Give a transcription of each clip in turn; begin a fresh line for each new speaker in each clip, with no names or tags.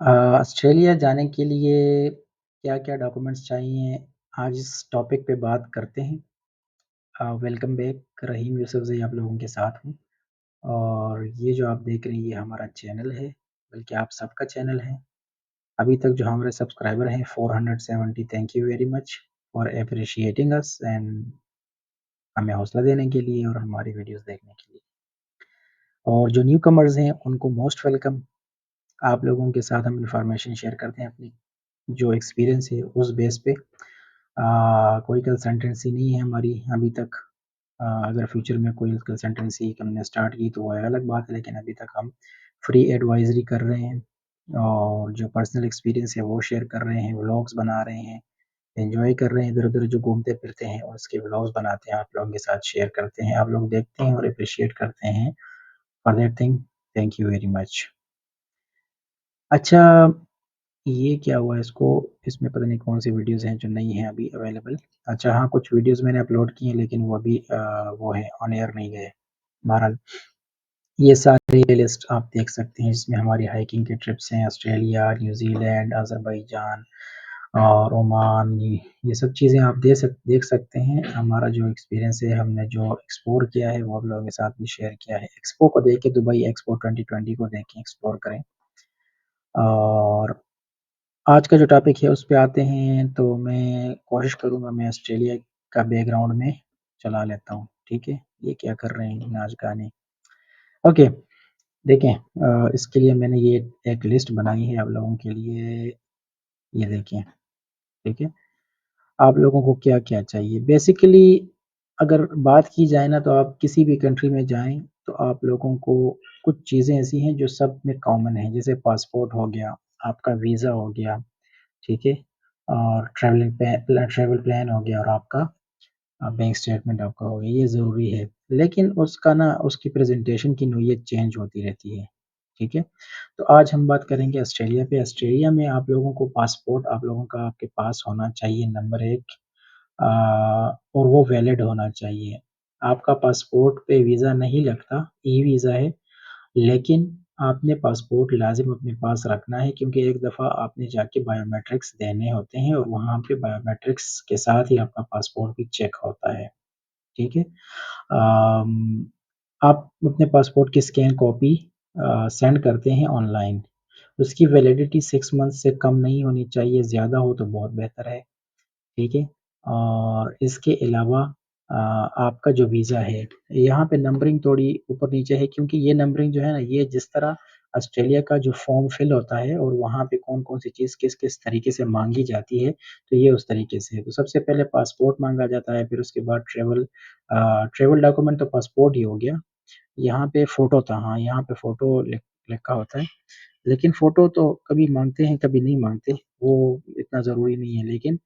Australia जाने के लिए क्या-क्या डॉक्यूमेंट्स चाहिए, आज इस टॉपिक पे बात करते हैं। वेलकम बैक, रहीम यूसुफ़ज़ई आप लोगों के साथ हूँ और ये जो आप देख रहे हैं, ये हमारा चैनल है, बल्कि आप सबका चैनल है। अभी तक जो हमारे सब्सक्राइबर हैं 470, thank you very much for appreciating us and हमें हौसला देने के लिए और हमारी वीडियोज़ देखने के लिए। और जो न्यू कमर्स हैं, उनको मोस्ट वेलकम। आप लोगों के साथ हम इन्फॉर्मेशन शेयर करते हैं अपनी जो एक्सपीरियंस है उस बेस पे। कोई कंसल्टेंसी नहीं है हमारी अभी तक। अगर फ्यूचर में कोई कंसल्टेंसी हमने स्टार्ट की तो वो अलग बात है, लेकिन अभी तक हम फ्री एडवाइजरी कर रहे हैं और जो पर्सनल एक्सपीरियंस है वो शेयर कर रहे हैं, व्लॉग्स बना रहे हैं, एन्जॉय कर रहे हैं, इधर-उधर जो घूमते फिरते हैं और उसके व्लॉग्स बनाते हैं, आप लोगों के साथ शेयर करते हैं, आप लोग देखते हैं और एप्रिशिएट करते हैं। For that thing thank you very much. अच्छा, ये क्या हुआ इसको, इसमें पता नहीं कौन-सी वीडियोज़ हैं जो नहीं हैं अभी अवेलेबल। अच्छा हाँ, कुछ वीडियोज़ मैंने अपलोड की हैं लेकिन वो अभी वो है ऑन एयर नहीं गए। बहरहाल ये सारी लिस्ट आप देख सकते हैं, जिसमें हमारी हाइकिंग की ट्रिप्स हैं ऑस्ट्रेलिया, न्यूज़ीलैंड, अज़रबैजान और ओमान, ये सब चीज़ें आप देख सकते हैं। हमारा जो एक्सपीरियंस है, हमने जो एक्सप्लोर किया है वो आप लोगों के साथ भी शेयर किया है। एक्सपो को देखें, दुबई एक्सपो 2020 को देखें, एक्सप्लोर करें। और आज का जो टॉपिक है उस पे आते हैं, तो मैं कोशिश करूँगा मैं ऑस्ट्रेलिया का बैकग्राउंड में चला लेता हूँ, ठीक है? ये क्या कर रहे हैं नाच गाने। ओके, देखें, इसके लिए मैंने ये एक लिस्ट बनाई है आप लोगों के लिए, ये देखें, ठीक है? आप लोगों को क्या-क्या चाहिए? बेसिकली अगर बात की जाए ना, तो आप किसी भी कंट्री में जाएँ, तो आप लोगों को कुछ चीज़ें ऐसी हैं जो सब में कॉमन हैं, जैसे पासपोर्ट हो गया, आपका वीज़ा हो गया, ठीक है? और ट्रैवल प्लान हो गया और आपका बैंक स्टेटमेंट आपका हो गया, ये ज़रूरी है। लेकिन उसका ना उसकी प्रेज़ेंटेशन की नोयत चेंज होती रहती है, ठीक है? तो आज हम बात करेंगे ऑस्ट्रेलिया पे। ऑस्ट्रेलिया में आप लोगों को पासपोर्ट आप लोगों का आपके पास होना चाहिए, नंबर 1, और वो वैलिड होना चाहिए। आपका पासपोर्ट पे वीज़ा नहीं लगता, ई-वीज़ा है, लेकिन आपने पासपोर्ट लाज़िम अपने पास रखना है, क्योंकि एक दफ़ा आपने जाके बायोमेट्रिक्स देने होते हैं और वहाँ पे बायोमेट्रिक्स के साथ ही आपका पासपोर्ट भी चेक होता है, ठीक है? आप अपने पासपोर्ट की स्कैन कॉपी सेंड करते हैं ऑनलाइन। उसकी वैलिडिटी 6 मंथ से कम नहीं होनी चाहिए, ज़्यादा हो तो बहुत बेहतर है, ठीक है? और इसके अलावा आपका जो वीज़ा है, यहाँ पे नंबरिंग थोड़ी ऊपर-नीचे है, क्योंकि ये नंबरिंग जो है ना, ये जिस तरह ऑस्ट्रेलिया का जो फॉर्म फिल होता है और वहाँ पे कौन-कौन सी चीज़ किस-किस तरीके से माँगी जाती है, तो ये उस तरीके से है। तो सबसे पहले पासपोर्ट माँगा जाता है, फिर उसके बाद ट्रैवल डॉक्यूमेंट तो पासपोर्ट ही हो गया। यहाँ पे फ़ोटो था, हाँ, यहाँ पे फ़ोटो लिखा होता है, लेकिन फ़ोटो तो कभी माँगते हैं, कभी नहीं माँगते, वो इतना ज़रूरी नहीं है। लेकिन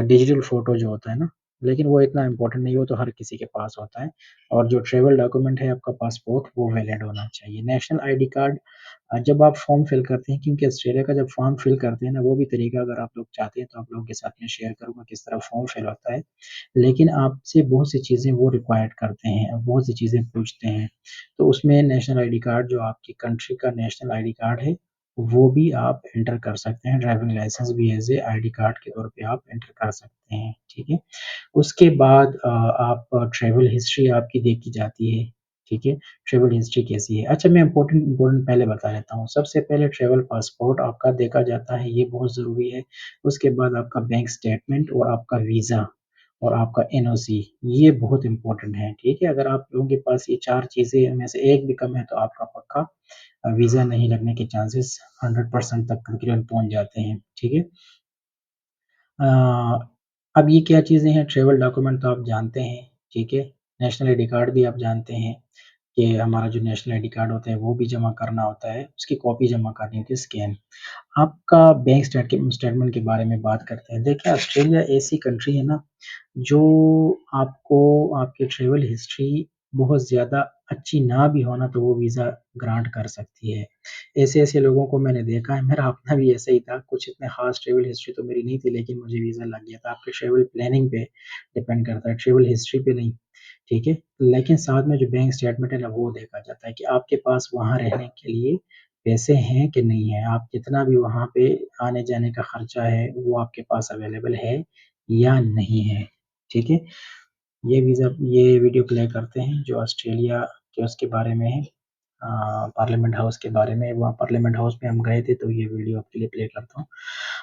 डिजिटल फ़ोटो जो होता है ना, लेकिन वो इतना इम्पोर्टेंट नहीं है, वो तो हर किसी के पास होता है। और जो ट्रैवल डॉक्यूमेंट है आपका पासपोर्ट, वो वैलिड होना चाहिए। नेशनल आईडी कार्ड, जब आप फ़ॉर्म फिल करते हैं, क्योंकि ऑस्ट्रेलिया का जब फ़ॉर्म फिल करते हैं ना, वो भी तरीका अगर आप लोग चाहते हैं तो आप लोगों के साथ में शेयर करूँगा किस तरह फ़ॉर्म फिल होता है। लेकिन आपसे बहुत सी चीज़ें वो रिक्वायर्ड करते हैं, बहुत सी चीज़ें पूछते हैं। तो उसमें नेशनल आईडी कार्ड, जो आपकी कंट्री का नेशनल आईडी कार्ड है, वो भी आप एंटर कर सकते हैं। ड्राइविंग लाइसेंस भी एज़ ए आईडी कार्ड के तौर पे आप एंटर कर सकते हैं, ठीक है? उसके बाद आप ट्रैवल हिस्ट्री आपकी देखी जाती है, ठीक है? ट्रैवल हिस्ट्री कैसी है? अच्छा, मैं इम्पोर्टेंट इम्पोर्टेंट पहले बता देता हूँ। सबसे पहले ट्रैवल पासपोर्ट आपका देखा जाता है, ये बहुत ज़रूरी है। उसके बाद आपका बैंक स्टेटमेंट और आपका वीज़ा और आपका एनओसी, ये बहुत इम्पोर्टेंट है, ठीक है? अगर आप लोगों के पास ये 4 चीज़ें में से एक भी कम है, तो आपका पक्का वीज़ा नहीं लगने के चांसेस 100% तक तकरीबन पहुँच जाते हैं, ठीक है? अ, अब ये क्या चीज़ें हैं, ट्रैवल डॉक्यूमेंट तो आप जानते हैं, ठीक है? नेशनल आईडी कार्ड भी आप जानते हैं कि हमारा जो नेशनल आईडी कार्ड होता है, वो भी जमा करना होता है, उसकी कॉपी जमा करनी होती है, स्कैन। आपका बैंक स्टेटमेंट के बारे में बात करते हैं। देखिए, ऑस्ट्रेलिया ऐसी कंट्री है ना, जो आपको आपकी ट्रैवल हिस्ट्री बहुत ज़्यादा अच्छी ना भी हो ना, तो वो वीज़ा ग्रांट कर सकती है। ऐसे-ऐसे लोगों को मैंने देखा है, मेरा अपना भी ऐसा ही था, कुछ इतने ख़ास ट्रैवल हिस्ट्री तो मेरी नहीं थी, लेकिन मुझे वीज़ा लग गया था। आपके ट्रैवल प्लानिंग पे डिपेंड करता है, ट्रैवल हिस्ट्री पे नहीं, ठीक है? लेकिन साथ में जो बैंक स्टेटमेंट है ना, वो देखा जाता है कि आपके पास वहाँ रहने के लिए पैसे हैं कि नहीं है, आप जितना भी वहाँ पे आने-जाने का खर्चा है, वो आपके पास अवेलेबल है या नहीं है, ठीक है? ये वीडियो प्ले करते हैं जो ऑस्ट्रेलिया के उसके बारे में है, पार्लियामेंट हाउस के बारे में। वहाँ पार्लियामेंट हाउस में हम गए थे, तो ये वीडियो आपके लिए प्ले करता हूँ।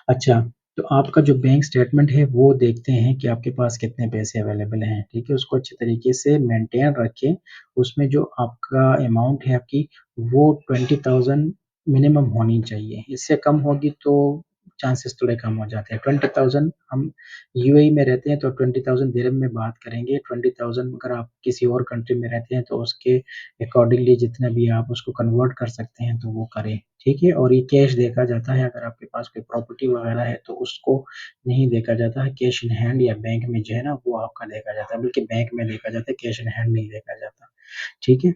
अच्छा, तो आपका जो बैंक स्टेटमेंट है वो देखते हैं कि आपके पास कितने पैसे अवेलेबल हैं, ठीक है? उसको अच्छे तरीके से मेंटेन रखें, उसमें जो आपका अमाउंट है आपकी, वो 20,000 मिनिमम होनी चाहिए, इससे कम होगी तो चांसेस थोड़े कम हो जाते हैं। 20,000 हम यूएई में रहते हैं तो 20,000 दिरहम में बात करेंगे, 20,000 अगर आप किसी और कंट्री में रहते हैं तो उसके अकॉर्डिंगली जितना भी आप उसको कन्वर्ट कर सकते हैं तो वो करें, ठीक है? और ये कैश देखा जाता है, अगर आपके पास कोई प्रॉपर्टी वगैरह है तो उसको नहीं देखा जाता है, कैश इन हैंड या बैंक में जो है ना वो आपका देखा जाता है, बल्कि बैंक में देखा जाता है, कैश इन हैंड नहीं देखा जाता, ठीक है?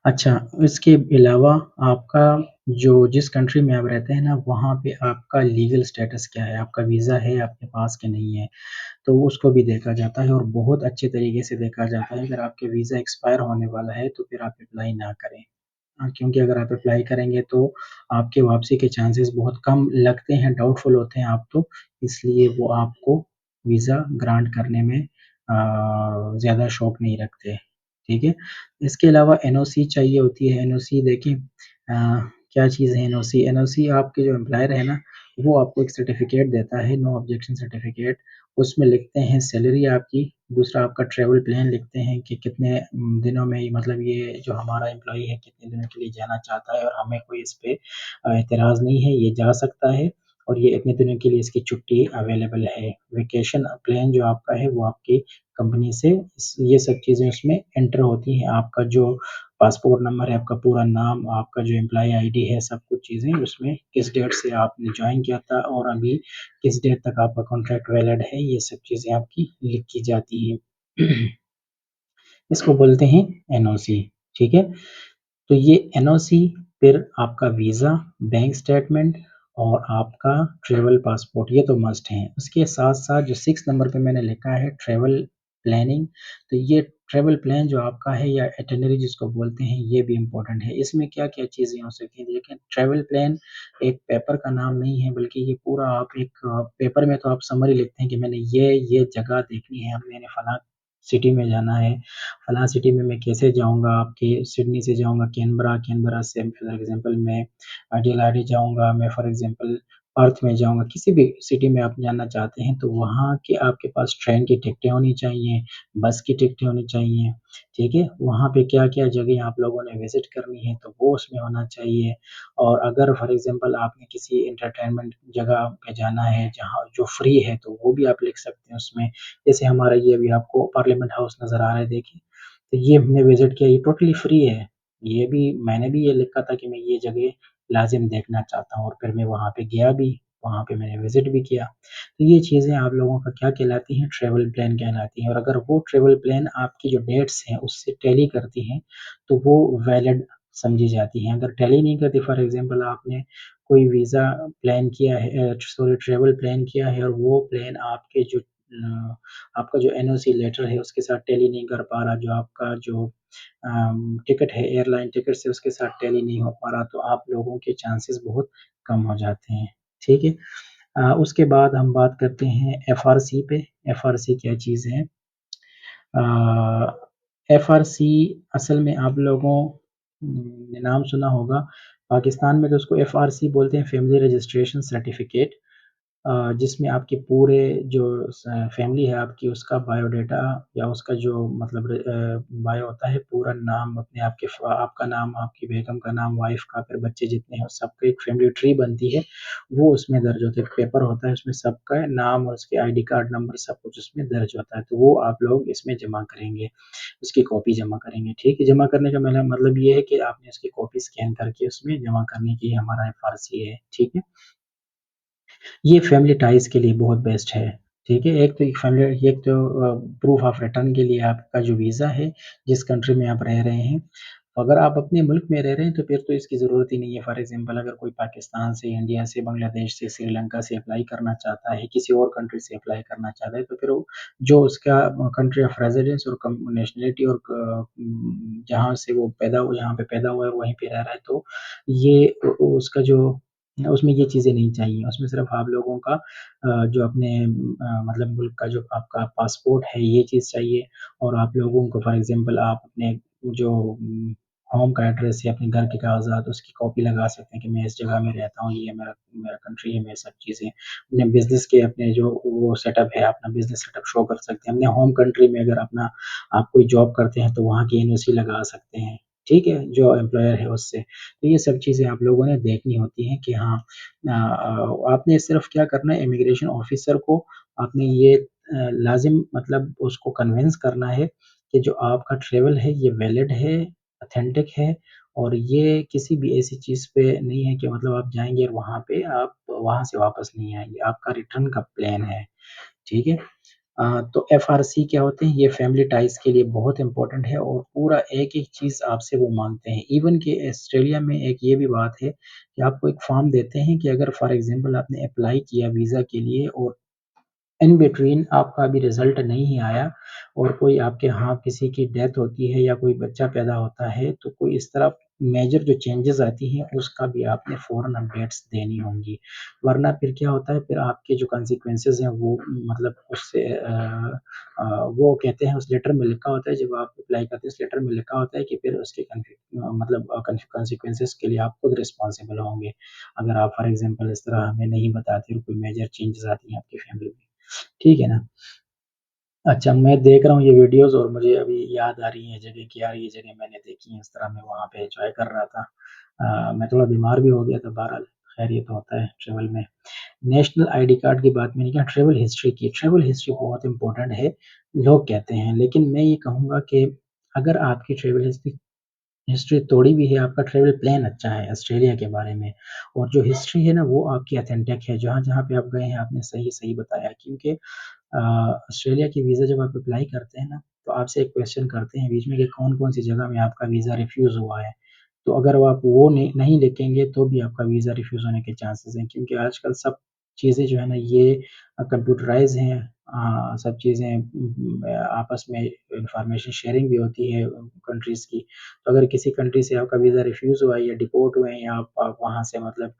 अच्छा, इसके अलावा आपका जो जिस कंट्री में आप रहते हैं ना, वहाँ पे आपका लीगल स्टेटस क्या है? आपका वीज़ा है आपके पास कि नहीं है? तो उसको भी देखा जाता है और बहुत अच्छे तरीके से देखा जाता है। अगर आपके वीज़ा एक्सपायर होने वाला है, तो फिर आप अप्लाई ना करें। क्योंकि अगर आप अप्लाई करेंगे तो आपके वापसी के चांसेस बहुत कम लगते हैं, डाउटफुल होते हैं आप तो, इसलिए वो आपको वीज़ा ग्रांट करने में ज़्यादा शौक नहीं रखते, ठीक है? इसके अलावा एनओसी चाहिए होती है, एनओसी देखिए क्या चीज़ है एनओसी? एनओसी आपके जो एम्प्लॉयर है ना, वो आपको एक सर्टिफ़िकेट देता है, नो ऑब्जेक्शन सर्टिफ़िकेट, उसमें लिखते हैं सैलरी आपकी, दूसरा आपका ट्रैवल प्लान लिखते हैं कि कितने दिनों में मतलब ये जो हमारा एम्प्लॉयी है कितने दिनों के लिए जाना चाहता है और हमें कोई इस पे एतराज़ नहीं है, ये जा सकता है और ये इतने दिनों के लिए इसकी छुट्टी अवेलेबल है। वेकेशन प्लान जो आपका है वो आपकी कंपनी से ये सब चीज़ें उसमें एंटर होती हैं। आपका जो पासपोर्ट नंबर है, आपका पूरा नाम, आपका जो एम्प्लॉयी आईडी है, सब कुछ चीज़ें उसमें किस डेट से आपने जॉइन किया था और अभी किस डेट तक आपका कॉन्ट्रैक्ट वैलिड है, ये सब चीज़ें आपकी लिखी जाती हैं। इसको बोलते हैं एनओसी, ठीक है? तो ये एनओसी फिर आपका वीज़ा, बैंक स्टेटमेंट और आपका ट्रैवल पासपोर्ट ये तो मस्ट हैं। उसके साथ-साथ जो 6 नंबर पे मैंने लिखा है ट्रैवल प्लानिंग, तो ये ट्रैवल प्लान जो आपका है या इटिनरी जिसको बोलते हैं ये भी इम्पोर्टेंट है। इसमें क्या-क्या चीज़ें हो सकती हैं? देखिए ट्रैवल प्लान एक पेपर का नाम नहीं है बल्कि ये पूरा आप एक पेपर में तो आप समरी लिखते हैं कि मैंने ये जगह देखनी है, मैंने फलाँ सिटी में जाना है, फलाँ सिटी में मैं कैसे जाऊँगा, आपके सिडनी से जाऊँगा कैनबरा, कैनबरा से फॉर एग्ज़ाम्पल मैं एडिलेड जाऊँगा, मैं फॉर एग्ज़ाम्पल पर्थ में जाऊँगा, किसी भी सिटी में आप जाना चाहते हैं, तो वहाँ के आपके पास ट्रेन की टिकटें होनी चाहिए, बस की टिकटें होनी चाहिए, ठीक है? वहाँ पे क्या-क्या जगह आप लोगों ने विज़िट करनी है, तो वो उसमें होना चाहिए और अगर फॉर एग्ज़ाम्पल आपने किसी एंटरटेनमेंट जगह पे जाना है, जहाँ जो फ्री है, तो वो भी आप लिख सकते हैं उसमें। जैसे हमारा ये अभी आपको पार्लियामेंट हाउस नज़र आ रहा है देखिए, तो ये हमने विज़िट किया, ये टोटली फ्री है। ये भी मैंने भी ये लिखा था कि मैं ये जगह लाज़िम देखना चाहता हूँ और फिर मैं वहाँ पे गया भी, वहाँ पे मैंने विज़िट भी किया। तो ये चीज़ें आप लोगों का क्या कहलाती हैं, ट्रैवल प्लान कहलाती हैं और अगर वो ट्रैवल प्लान आपकी जो डेट्स हैं, उससे टैली करती हैं, तो वो वैलिड समझी जाती हैं। अगर टैली नहीं करती फॉर एग्ज़ाम्पल आपने कोई वीज़ा प्लान किया है सॉरी ट्रैवल प्लान किया है और वो प्लान आपके जो आपका जो एनओसी लेटर है उसके साथ टैली नहीं कर पा रहा, जो आपका जो टिकट है एयरलाइन टिकट से उसके साथ टैली नहीं हो पा रहा, तो आप लोगों के चांसेस बहुत कम हो जाते हैं, ठीक है? उसके बाद हम बात करते हैं एफआरसी पे, एफआरसी क्या चीज़ है? अ, एफआरसी असल में आप लोगों ने नाम सुना होगा, पाकिस्तान में तो उसको एफआरसी बोलते हैं फैमिली रजिस्ट्रेशन सर्टिफिकेट जिसमें आपके पूरे जो फैमिली है आपकी उसका बायोडाटा या उसका जो मतलब बायो होता है पूरा नाम अपने आपके आपका नाम, आपकी बेगम का नाम, वाइफ का, फिर बच्चे जितने हैं सबका एक फैमिली ट्री बनती है, वो उसमें दर्ज होता है। एक पेपर होता है उसमें सबका नाम और उसके आईडी कार्ड नंबर सब कुछ उसमें दर्ज होता है, तो वो आप लोग इसमें जमा करेंगे, उसकी कॉपी जमा करेंगे, ठीक है? जमा करने का मेरा मतलब ये है कि आपने उसकी कॉपी स्कैन करके उसमें जमा करने की हमारा एफआरसी है, ठीक है? ये फैमिली टाइज़ के लिए बहुत बेस्ट है, ठीक है? एक तो प्रूफ ऑफ रिटर्न के लिए आपका जो वीज़ा है, जिस कंट्री में आप रह रहे हैं, तो अगर आप अपने मुल्क में रह रहे हैं तो फिर तो इसकी ज़रूरत ही नहीं है। फॉर एग्ज़ाम्पल अगर कोई पाकिस्तान से, इंडिया से, बांग्लादेश से, श्रीलंका से अप्लाई करना चाहता है, किसी और कंट्री से अप्लाई करना चाहता है तो फिर वो जो उसका कंट्री ऑफ रेज़िडेंस और कम नेशनैलिटी और जहाँ से वो पैदा हुआ जहाँ पे पैदा हुआ है वहीं पे रह रहा है तो ये उसका जो उसमें ये चीज़ें नहीं चाहिए। उसमें सिर्फ़ आप लोगों का जो अपने मतलब मुल्क का जो आपका पासपोर्ट है ये चीज़ चाहिए और आप लोगों को फॉर एग्ज़ाम्पल आप अपने जो होम का एड्रेस या अपने घर के कागज़ात उसकी कॉपी लगा सकते हैं कि मैं इस जगह में रहता हूँ, ये मेरा मेरा कंट्री है, मैं सब चीज़ें अपने बिज़नेस के अपने जो वो सेटअप है, अपना बिज़नेस सेटअप शो कर सकते हैं। अपने होम कंट्री में अगर अपना आप कोई जॉब करते हैं, तो वहाँ की एनओसी लगा सकते हैं, ठीक है? जो एम्प्लॉयर है उससे। तो ये सब चीज़ें आप लोगों ने देखनी होती हैं कि हाँ आपने सिर्फ़ क्या करना है इमिग्रेशन ऑफ़िसर को आपने ये लाज़िम मतलब उसको कन्विंस करना है कि जो आपका ट्रैवल है ये वैलिड है, ऑथेंटिक है और ये किसी भी ऐसी चीज़ पे नहीं है कि मतलब आप जाएँगे और वहाँ पे आप वहाँ से वापस नहीं आएँगे, आपका रिटर्न का प्लान है, ठीक है? तो एफआरसी क्या होते हैं, ये फैमिली टाइज़ के लिए बहुत इम्पोर्टेंट है और पूरा एक-एक चीज़ आपसे वो माँगते हैं। इवन कि ऑस्ट्रेलिया में एक ये भी बात है कि आपको एक फ़ॉर्म देते हैं कि अगर फॉर एग्ज़ाम्पल आपने अप्लाई किया वीज़ा के लिए और इन बिटवीन आपका अभी रिज़ल्ट नहीं आया और कोई आपके यहाँ किसी की डेथ होती है या कोई बच्चा पैदा होता है, तो कोई इस तरह मेजर जो चेंजेज़ आती हैं, उसका भी आपने फ़ौरन अपडेट्स देनी होंगी। वरना फिर क्या होता है, फिर आपके जो कॉन्सिक्वेंसेज़ हैं, वो मतलब उससे वो कहते हैं उस लेटर में लिखा होता है, जब आप अप्लाई करते हैं, उस लेटर में लिखा होता है कि फिर उसके मतलब कॉन्सिक्वेंसेज़ के लिए आप खुद रिस्पॉन्सिबल होंगे। अगर आप फॉर एग्ज़ाम्पल इस तरह हमें नहीं बताते और कोई मेजर चेंजेज़ आती हैं आपकी फैमिली में। ठीक है ना? अच्छा, मैं देख रहा हूँ ये वीडियोज़ और मुझे अभी याद आ रही है जगह कि यार ये जगह मैंने देखी है, इस तरह मैं वहाँ पे एन्जॉय कर रहा था। मैं थोड़ा बीमार भी हो गया था बहरहाल, खैर ये तो होता है ट्रैवल में। नेशनल आईडी कार्ड की बात मैंने किया, ट्रैवल हिस्ट्री की। ट्रैवल हिस्ट्री बहुत इम्पोर्टेंट है, लोग कहते हैं, लेकिन मैं ये कहूँगा कि अगर आपकी ट्रैवल हिस्ट्री हिस्ट्री थोड़ी भी है, आपका ट्रैवल प्लान अच्छा है ऑस्ट्रेलिया के बारे में और जो हिस्ट्री है ना, वो आपकी ऑथेंटिक है। जहाँ-जहाँ पे आप गए हैं, आपने सही-सही बताया क्योंकि ऑस्ट्रेलिया की वीज़ा जब आप अप्लाई करते हैं ना, तो आपसे एक क्वेश्चन करते हैं बीच में कि कौन-कौन सी जगह में आपका वीज़ा रिफ्यूज़ हुआ है। तो अगर वो आप वो नहीं लिखेंगे तो भी आपका वीज़ा रिफ्यूज़ होने के चांसेस हैं क्योंकि आजकल सब चीज़ें जो है ना ये कंप्यूटराइज़ हैं। सब चीज़ें आपस में इन्फॉर्मेशन शेयरिंग भी होती है कंट्रीज़ की। तो अगर किसी कंट्री से आपका वीज़ा रिफ्यूज़ हुआ है या डिपोर्ट हुए हैं या आप वहाँ से मतलब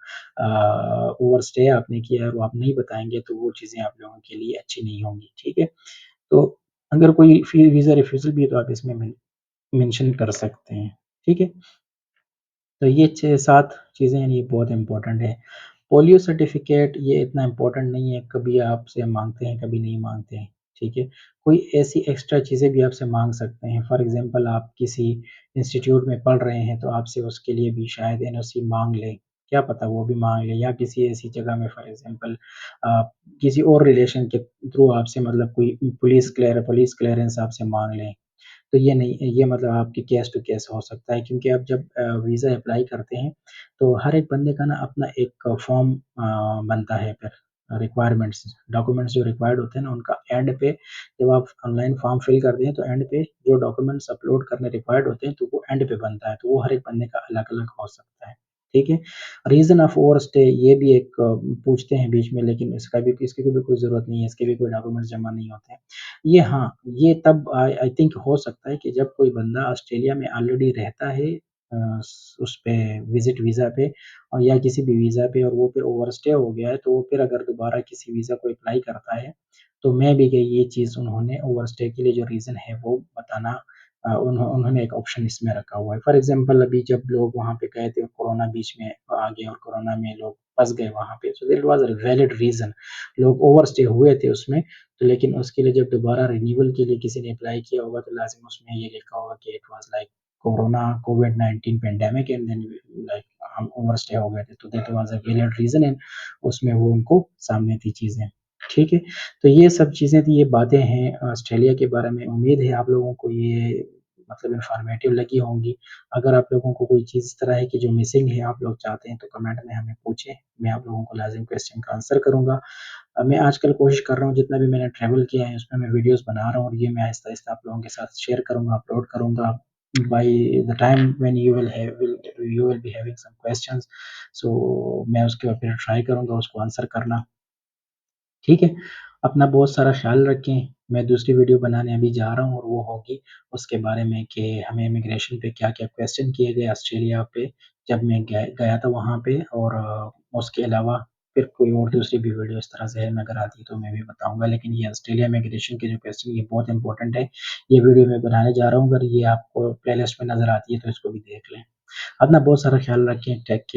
ओवरस्टे आपने किया है और वो आप नहीं बताएँगे तो वो चीज़ें आप लोगों के लिए अच्छी नहीं होंगी, ठीक है? तो अगर कोई वीज़ा रिफ्यूज़ल भी है तो आप इसमें मेंशन कर सकते हैं, ठीक है? तो ये 6-7 चीज़ें हैं, ये बहुत इम्पोर्टेंट है। पोलियो सर्टिफ़िकेट ये इतना इम्पोर्टेंट नहीं है, कभी आपसे माँगते हैं, कभी नहीं माँगते हैं, ठीक है? कोई ऐसी एक्स्ट्रा चीज़ें भी आपसे माँग सकते हैं, फॉर एग्ज़ाम्पल आप किसी इंस्टीट्यूट में पढ़ रहे हैं, तो आपसे उसके लिए भी शायद एनओसी माँग लें, क्या पता वो भी माँग लें या किसी ऐसी जगह में फॉर एग्ज़ाम्पल अ, किसी और रिलेशन के थ्रू आपसे मतलब कोई पुलिस क्लीयरेंस आपसे माँग लें। तो ये नहीं ये मतलब आपकी केस टू केस हो सकता है क्योंकि आप जब वीज़ा अप्लाई करते हैं, तो हर एक बंदे का ना अपना एक फॉर्म बनता है फिर रिक्वायरमेंट्स डॉक्यूमेंट्स जो रिक्वायर्ड होते हैं ना उनका एंड पे जब आप ऑनलाइन फॉर्म फिल करते हैं तो एंड पे जो डॉक्यूमेंट्स अपलोड करने रिक्वायर्ड होते हैं तो वो एंड पे बनता है, तो वो हर एक बंदे का अलग-अलग हो सकता है, ठीक है? रीज़न ऑफ ओवरस्टे ये भी एक पूछते हैं बीच में लेकिन इसकी भी कोई ज़रूरत नहीं है, इसके भी कोई डॉक्यूमेंट्स जमा नहीं होते हैं। ये हाँ, ये तब आई थिंक हो सकता है कि जब कोई बंदा ऑस्ट्रेलिया में ऑलरेडी रहता है उस पे विज़िट वीज़ा पे और या किसी भी वीज़ा पे और वो फिर ओवरस्टे हो गया है, तो वो फिर अगर दोबारा किसी वीज़ा को अप्लाई करता है, तो मैं भी कि ये चीज़ उन्होंने ओवरस्टे के लिए जो रीज़न है वो बताना उन्होंने एक ऑप्शन इसमें रखा हुआ है। फॉर एग्ज़ाम्पल अभी जब लोग वहाँ पे गए थे और कोरोना बीच में आ गया और कोरोना में लोग फँस गए वहाँ पे, so there was a valid reason लोग ओवरस्टे हुए थे उसमें तो लेकिन उसके लिए जब दोबारा रिन्यूअल के लिए किसी ने अप्लाई किया होगा तो लाज़िम उसमें ये लिखा होगा कि इट वाज़ लाइक कोविड-19 पैंडेमिक एंड देन लाइक हम ओवरस्टे हो गए थे, तो that was a valid reason and उसमें वो उनको सामने थी चीज़ें, ठीक है? तो ये सब चीज़ें थी, ये बातें हैं ऑस्ट्रेलिया के बारे में। उम्मीद है आप लोगों को ये मतलब इन्फॉर्मेटिव लगी होंगी। अगर आप लोगों को कोई चीज़ इस तरह है कि जो मिसिंग है, आप लोग चाहते हैं तो कमेंट में हमें पूछें, मैं आप लोगों को लाज़िम क्वेश्चन का आंसर करूँगा। मैं आजकल कोशिश कर रहा हूँ जितना भी मैंने ट्रैवल किया है उसमें मैं वीडियोज़ बना रहा हूँ और ये मैं आहिस्ता-आहिस्ता आप लोगों के साथ शेयर करूँगा, अपलोड करूँगा। by the time when you will be having some questions, so मैं उसके बाद फिर ट्राई करूँगा उसको आंसर करना। ठीक है? अपना बहुत सारा ख़्याल रखें। मैं दूसरी वीडियो बनाने अभी जा रहा हूँ और वो होगी उसके बारे में कि हमें इमिग्रेशन पे क्या-क्या क्वेश्चन किए गए ऑस्ट्रेलिया पे, जब मैं गया था वहाँ पे, और उसके अलावा फिर कोई और दूसरी भी वीडियो इस तरह से है, अगर आती है तो मैं भी बताऊँगा। लेकिन ये ऑस्ट्रेलिया इमिग्रेशन के जो क्वेश्चन, ये बहुत इम्पोर्टेंट है। ये वीडियो मैं बनाने जा रहा हूँ, अगर ये आपको प्लेलिस्ट में नज़र आती है तो इसको भी देख लें। अपना बहुत सारा ख़्याल रखें। Take care.